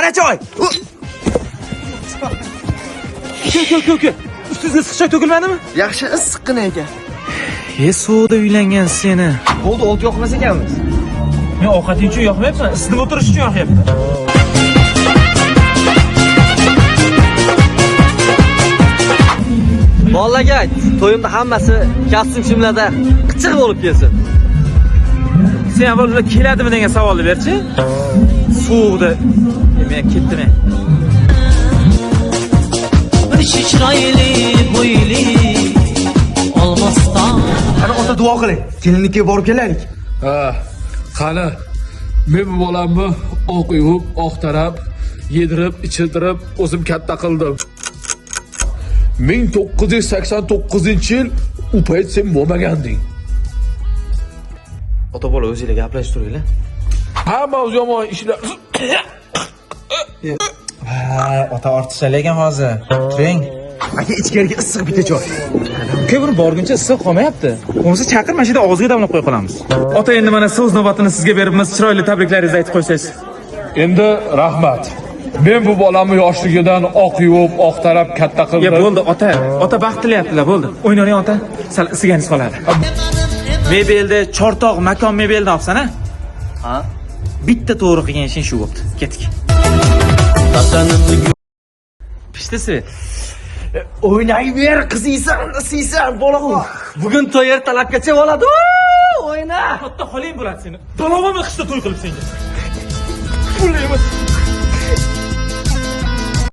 Qarachoy. Uka. Ustingizga issiqchoy to'kilmadimi? Yaxshi issiqqina ekan. Suvda uylangan seni. Bo'ldi, o't yoqmas ekanmiz. Men ovqating uchun yoqmayapman, isitib o'tirish uchun yoqyapman. Bolaga ayt, to'yimda hammasi kostyum shimlarda qichiq bo'lib kelsin. Sen avval keladimi degan savolni berchi. Sovuqda men ketdim. Bir chiroyli bo'yli olmasdan. Qani ota duo qiling. Kelinlikka borib kelaylik. Ha, qani. Men bu bolamni oq yuvib, oq tarab, yedirib, ichirtirib, o'zim katta qildim. 1989-yil u payt sen bo'lmaganding. Ota bola o'zingizga gaplashib turinglar. Hamma o'z yomon ishlar. Ota ortiqchalagan hozir. Turing. Aka ichkariga issiq bitta choy. Uka buni borguncha issiq qolmayapti. Bo'lmasa chaqir mashina og'ziga damlab qo'ya qolamiz. Ota endi mana so'z navbatini sizga beribmiz. Chiroyli tabriklaringizni aytib qo'ysangiz. Endi rahmat. Men bu bolamni yoshligidan oq yuvib, oq tarab katta Ya qildim. bo'ldi ota. Ota baxtlilyaptilar, bo'ldi. O'ynayring ota. Sal isiganingiz qoladi. Mebelda chortoq makon mebelni olsan-a? Ha? Bitta to'g'ri qilgan ishing shu bo'pti. Ketdik. Pishdi Svet. O'ynayver, qiziysan, bola. Bugun to'y ertalabgacha bo'ladi. O'yna. Katta xoling bo'ladi seni. Balog'imi qishda to'y qilib senga. Pullaymiz.